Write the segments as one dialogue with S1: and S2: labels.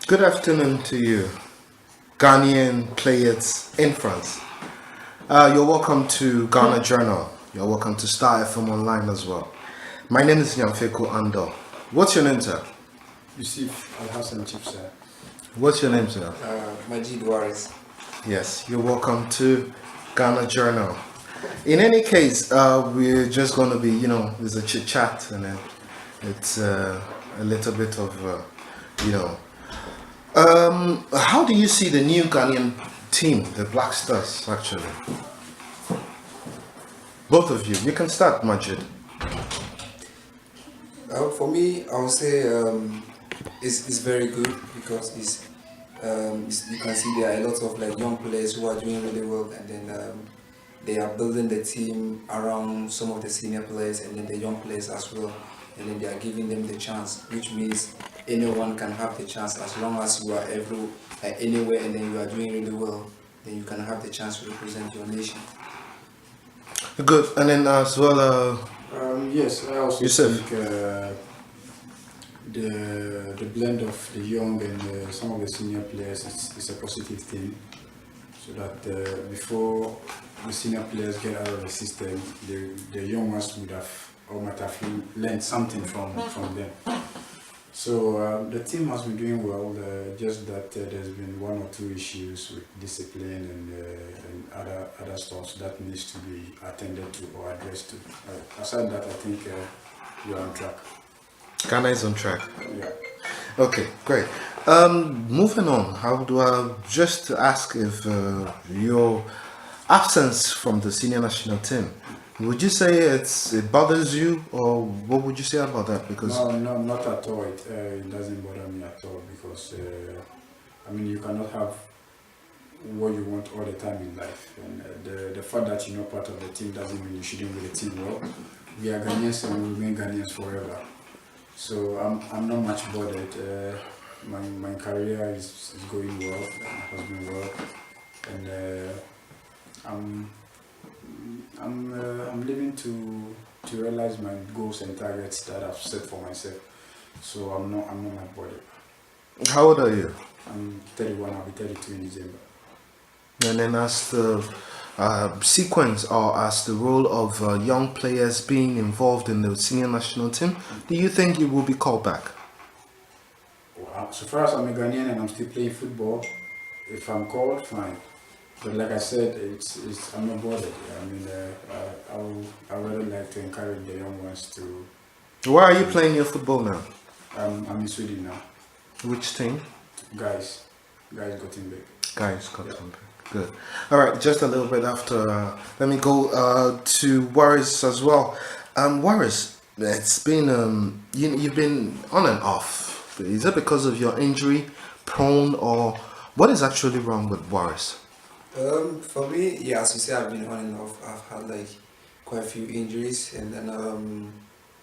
S1: Good afternoon to you, Ghanaian players in France. You're welcome to Ghana Journal. You're welcome to Star FM Online as well. My name is Nyanfeiku Andor. What's your name, sir?
S2: Yusif Chipsah.
S1: What's your name, sir?
S3: Majeed Waris.
S1: Yes, you're welcome to Ghana Journal. In any case, we're just going to be, there's a chit chat and then it's a little bit of, how do you see the new Ghanaian team, the Black Stars, actually? Both of you. You can start, Majeed.
S3: For me, I would say it's very good because you can see there are a lot of like young players who are doing really well, and then they are building the team around some of the senior players and then the young players as well, and then they are giving them the chance, which means anyone can have the chance as long as you are anywhere and then you are doing really well, then you can have the chance to represent your nation.
S1: Good, and then as well,
S2: Yes, I also
S1: Yusif.
S2: think the blend of the young and some of the senior players is a positive thing, so that before the senior players get out of the system, the young ones might have learned something from them. So the team has been doing well, just that there's been one or two issues with discipline and other stuff that needs to be attended to or addressed to. Aside that, I think you're on track.
S1: Ghana is on track.
S2: Yeah.
S1: Okay, great. Moving on, how do I just ask if your absence from the senior national team, would you say it bothers you, or what would you say about that? Because
S2: No, not at all. It doesn't bother me at all because you cannot have what you want all the time in life, and the fact that you're not part of the team doesn't mean you shouldn't be the team well. We are Ghanaians and we remain Ghanaians forever. So I'm not much bothered. My career is going well, has been well, and I'm living to realize my goals and targets that I've set for myself. So I'm not much bothered.
S1: how old are you?
S2: I'm 31. I'll be 32 in December.
S1: And then as the sequence or as the role of young players being involved in the senior national team, do you think you will be called back?
S2: Wow. So far as I'm a Ghanaian and I'm still playing football, if I'm called, fine. But like I said, I'm not bothered. I would rather like to encourage the young ones to.
S1: Where are you playing your football now?
S2: I'm in Sweden now.
S1: Which team?
S2: Guys Gothenburg.
S1: Guys, Gothenburg. Good. All right, just a little bit after. Let me go to Waris as well. Waris, it's been you've been on and off. Is it because of your injury prone, or what is actually wrong with Waris?
S3: For me, yeah, as you say, I've been on and off. I've had like quite a few injuries, and then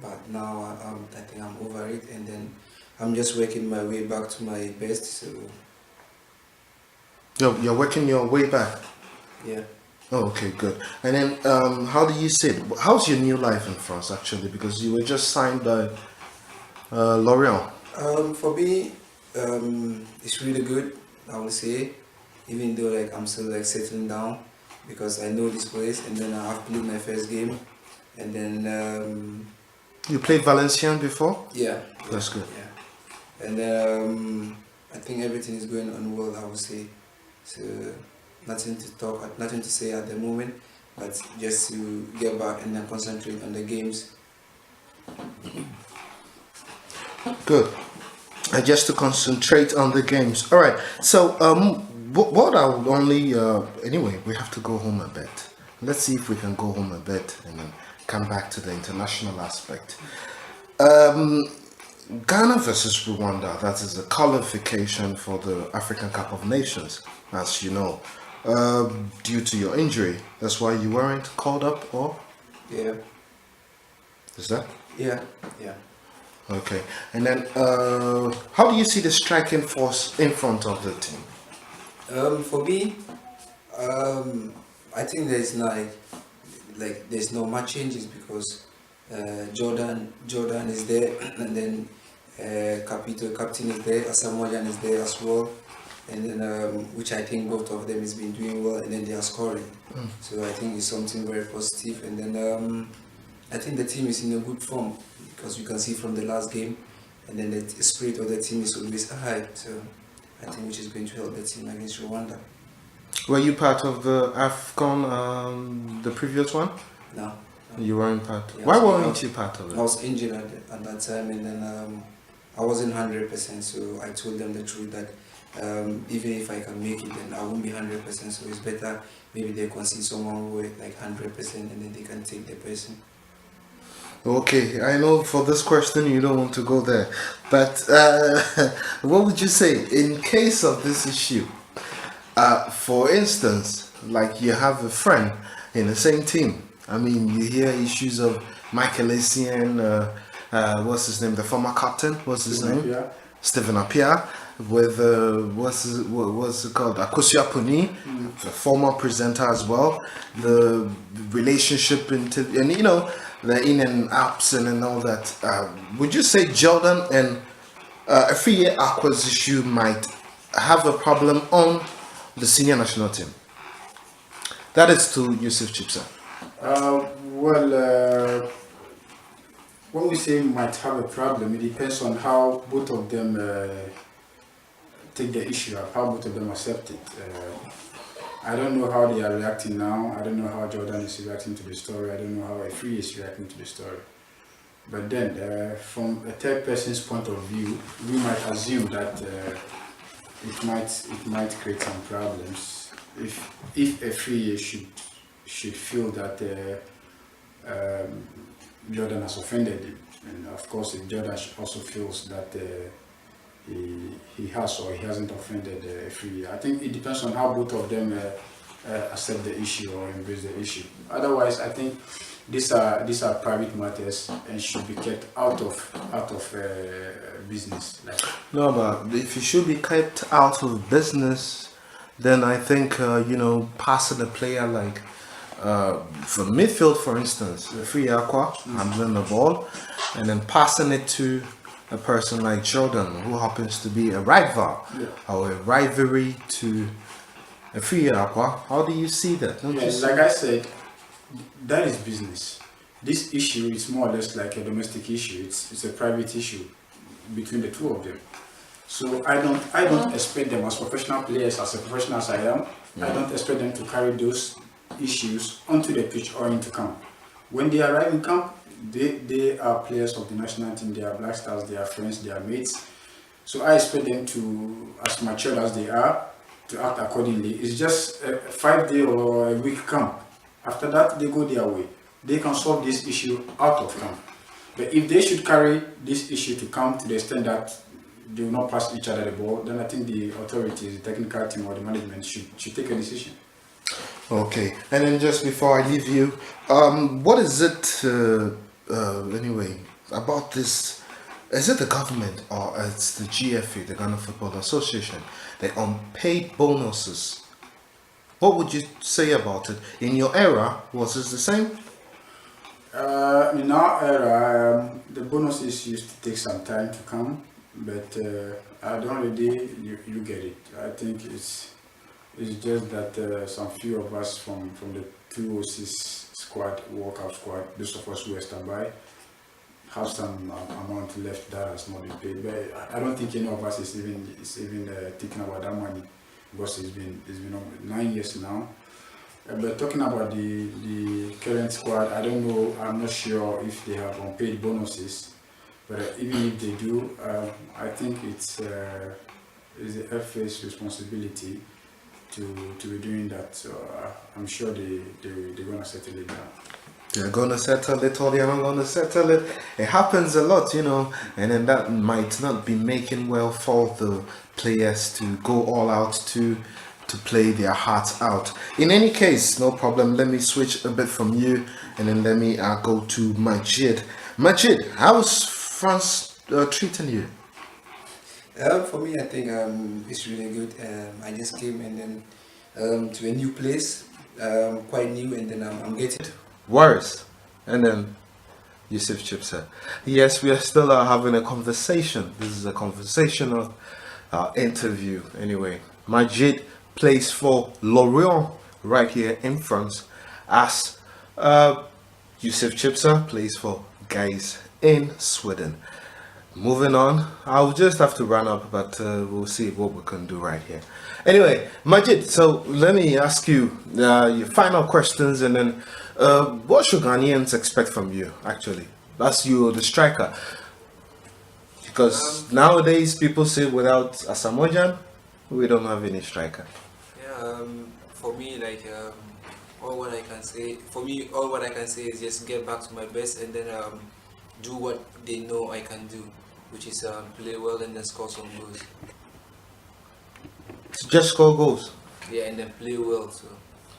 S3: but now I think I'm over it, and then I'm just working my way back to my best. So
S1: You're working your way back.
S3: yeah.
S1: Oh, okay, good. And then, how do you see it? How's your new life in France, actually? Because you were just signed by L'Oreal.
S3: For me, it's really good, I would say, even though like I'm still like settling down because I know this place, and then I've played my first game, and then
S1: You played Valenciennes before?
S3: yeah,
S1: That's good.
S3: yeah, and then I think everything is going on well, I would say. So nothing to say at the moment, but just to get back and then concentrate on the games.
S1: Good. Just to concentrate on the games. All right. So, what I would only anyway, we have to go home a bit. Let's see if we can go home a bit and then come back to the international aspect. Ghana versus Rwanda. That is a qualification for the African Cup of Nations, as you know. Due to your injury, that's why you weren't called up, or
S3: Yeah,
S1: is that?
S3: yeah.
S1: Okay. And then, how do you see the striking force in front of the team?
S3: For me, I think there's there's no much changes because Jordan is there, and then Captain is there, Asamoah is there as well, and then which I think both of them has been doing well, and then they are scoring. So I think it's something very positive, and then I think the team is in a good form because you can see from the last game, and then the spirit of the team is always high. So I think which is going to help the team against Rwanda.
S1: Were you part of the AFCON, the previous one?
S3: No.
S1: You weren't part.
S3: Yeah,
S1: Why
S3: so
S1: weren't you part of it?
S3: I was injured at that time, and then I wasn't 100%. So I told them the truth that even if I can make it, then I won't be 100%. So it's better maybe they can see someone who is like 100%, and then they can take the person.
S1: Okay, I know for this question you don't want to go there, but what would you say in case of this issue? For instance, like you have a friend in the same team. I mean, you hear issues of Michael Essien, what's his name, the former captain, what's his name?
S2: Yeah.
S1: Stephen Appiah, with what's it called, Akosia Puni, the former presenter as well. The relationship and you know the in and outs and all that. Would you say Jordan and a free year acquisition might have a problem on the senior national team? That is to Yusif Chipsah.
S2: When we say might have a problem, it depends on how both of them take the issue up, how both of them accept it. I don't know how they are reacting now. I don't know how Jordan is reacting to the story. I don't know how Efri is reacting to the story. But then, from a third person's point of view, we might assume that it might create some problems if Efri should feel that Jordan has offended him, and of course, if Jordan also feels that he has or he hasn't offended Efri, I think it depends on how both of them accept the issue or embrace the issue. Otherwise, I think these are private matters and should be kept out of business.
S1: No, but if it should be kept out of business, then I think passing a player like from midfield, for instance, Free Aqua handling the ball, and then passing it to a person like Jordan, who happens to be a rival or a rivalry to a Free Aqua. How do you see that?
S2: Like I said, that is business. This issue is more or less like a domestic issue. It's a private issue between the two of them. So I don't expect them as professional players, as a professional as I am. I don't expect them to carry those issues onto the pitch or into camp. When they arrive in camp, they are players of the national team, they are black stars, they are friends, they are mates. So I expect them to, as mature as they are, to act accordingly. It's just a 5-day or a week camp. After that, they go their way. They can solve this issue out of camp. But if they should carry this issue to camp to the extent that they will not pass each other the ball, then I think the authorities, the technical team or the management should take a decision.
S1: Okay, and then just before I leave you, what is it anyway about this? Is it the government or it's the GFA, the Ghana Football Association, the unpaid bonuses? What would you say about it? In your era, was this the same?
S2: In our era, the bonuses used to take some time to come, but at the end of the day, you get it. I think it's just that some few of us from the 206 squad, workout squad, those of us who are standby, have some amount left that has not been paid. But I don't think any of us is even thinking about that money because it's been 9 years now. But talking about the current squad, I don't know. I'm not sure if they have unpaid bonuses. But even if they do, I think it's the FA's responsibility to be doing that. So I'm sure they're gonna settle it down.
S1: They're gonna settle it or they're not gonna settle it. It happens a lot, and then that might not be making well for the players to go all out to play their hearts out. In any case, no problem. Let me switch a bit from you and then let me go to Majeed. Majeed, how's France treating you?
S3: For me, I think it's really good. I just came and then to a new place, quite new, and then I'm getting
S1: Waris, and then Yusif Chipsah. Yes, we are still having a conversation. This is a conversational interview. Anyway, Majeed plays for Lorient right here in France, as Yusif Chipsah plays for Guys in Sweden. Moving on, I'll just have to run up, but we'll see what we can do right here. Anyway, Majid, so let me ask you your final questions, and then what should Ghanaians expect from you, actually? That's you, the striker. Because nowadays people say without Asamoah, we don't have any striker.
S3: Yeah, for me, like all what I can say, all what I can say is just get back to my best, and then do what they know I can do, which is play well and then score some goals.
S1: Just score goals.
S3: Yeah, and then play well. So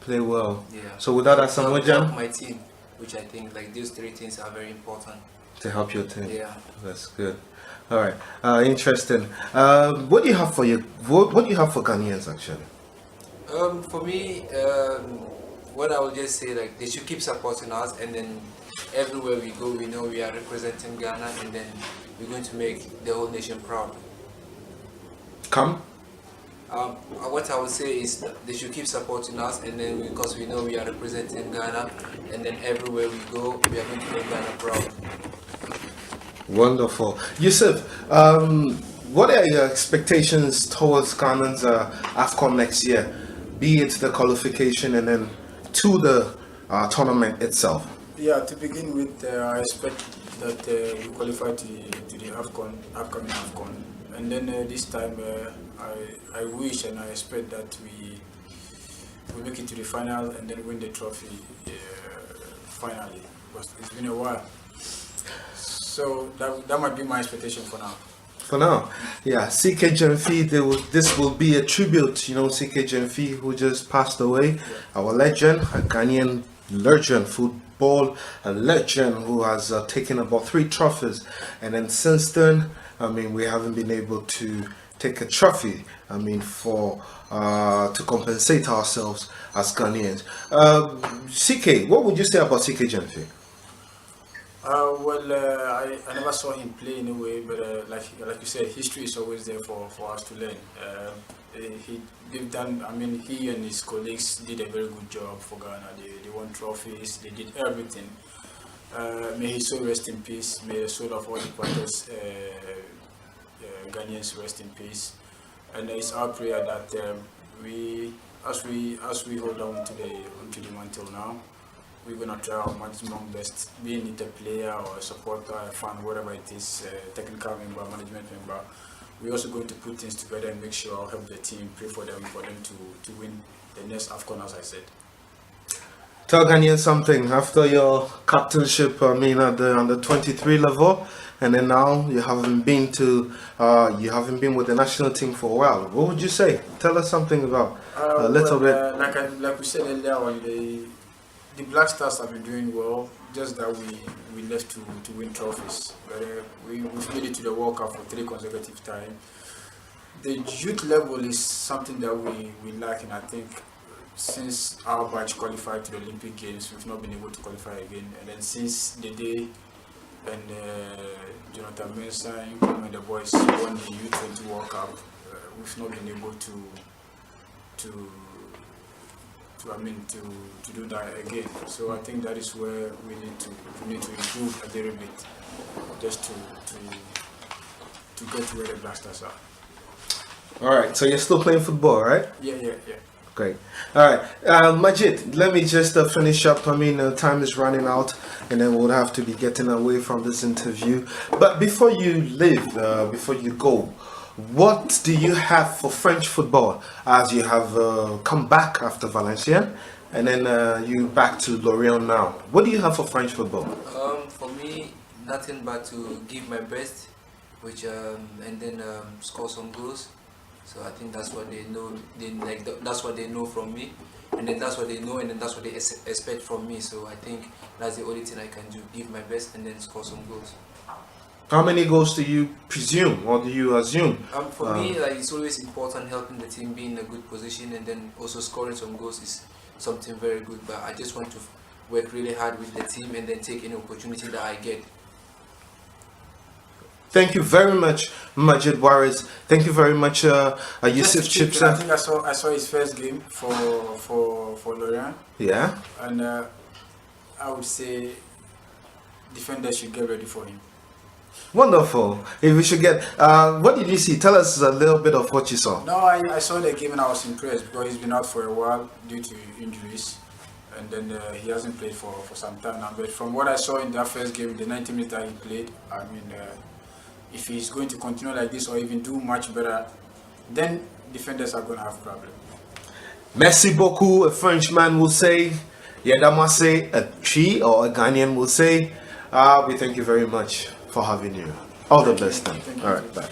S1: Play well.
S3: yeah.
S1: So without
S3: Help
S1: Asamoah,
S3: my team, which I think like these three things are very important.
S1: to help your team.
S3: Yeah.
S1: That's good. All right. Interesting. What do you have for what do you have for Ghanaians actually?
S3: For me, what I would just say, like they should keep supporting us, and then everywhere we go, we know we are representing Ghana, and then we're going to make the whole nation proud.
S1: Come.
S3: What I would say is that they should keep supporting us, and then because we know we are representing Ghana, and then everywhere we go, we are going to make Ghana proud.
S1: Wonderful. Yusuf, what are your expectations towards Ghana's AFCON next year? Be it the qualification and then to the tournament itself.
S2: Yeah, to begin with, I expect that we qualify to the upcoming AFCON. And then this time, I wish and I expect that we make it to the final and then win the trophy finally. Because it's been a while. So that might be my expectation for now.
S1: For now, yeah, CK Jenfi, this will be a tribute, CK Jenfi, who just passed away, our legend, a Ghanaian legend, football, a legend who has taken about 3 trophies, and then since then, we haven't been able to take a trophy, for to compensate ourselves as Ghanaians. CK, what would you say about CK Jenfi?
S2: I never saw him play in a way, but like you said, history is always there for us to learn. He and his colleagues did a very good job for Ghana. They won trophies, they did everything. May his soul rest in peace. May the soul of all the partners, Ghanaians, rest in peace. And it's our prayer that as we hold on to the mantle now, we're gonna try our maximum best, being it a player or a supporter, a fan, whatever it is, technical member, management member. We're also going to put things together and make sure I'll help the team, pray for them to win the next AFCON, as I said.
S1: Tell Ghanaians something after your captainship, at the under 23 level, and then now you haven't been with the national team for a while. What would you say? Tell us something about a little bit.
S2: Like we said earlier, the Black Stars have been doing well, just that we left to win trophies. We've made it to the World Cup for 3 consecutive times. The youth level is something that we lack, and I think since our batch qualified to the Olympic Games, we've not been able to qualify again. And then since the day and Jonathan Mensah and the boys won the U20 World Cup, we've not been able to do that again. So I think that is where we need to improve a little bit, just to get to where the Black Stars are.
S1: All right, so you're still playing football, right?
S2: Yeah.
S1: Great. All right, Majeed, let me just finish up. Time is running out, and then we'll have to be getting away from this interview. But before you leave, before you go, what do you have for French football, as you have come back after Valenciennes and then you back to Lorient now? What do you have for French football?
S3: For me, nothing but to give my best, which and then score some goals. So I think that's what they know. That's what they know from me, and then that's what they know, and then that's what they expect from me. So I think that's the only thing I can do: give my best and then score some goals.
S1: How many goals do you presume, or do you assume?
S3: For me, it's always important helping the team be in a good position, and then also scoring some goals is something very good. But I just want to work really hard with the team, and then take any opportunity that I get.
S1: Thank you very much, Majeed Waris. Thank you very much, Yusif
S2: Just to chip in, I
S1: Chipsah.
S2: think I saw his first game for Lorient,
S1: Yeah.
S2: and I would say defenders should get ready for him.
S1: Wonderful. If we should get, what did you see? Tell us a little bit of what you saw.
S2: No, I saw the game and I was impressed because he's been out for a while due to injuries, and then he hasn't played for some time now. But from what I saw in that first game, the 90 minutes that he played, I mean, if he's going to continue like this or even do much better, then defenders are going to have problems.
S1: Merci beaucoup, a Frenchman will say. Yedamase, a Chi or a Ghanaian will say. We thank you very much for having you. All the best then. All right, bye.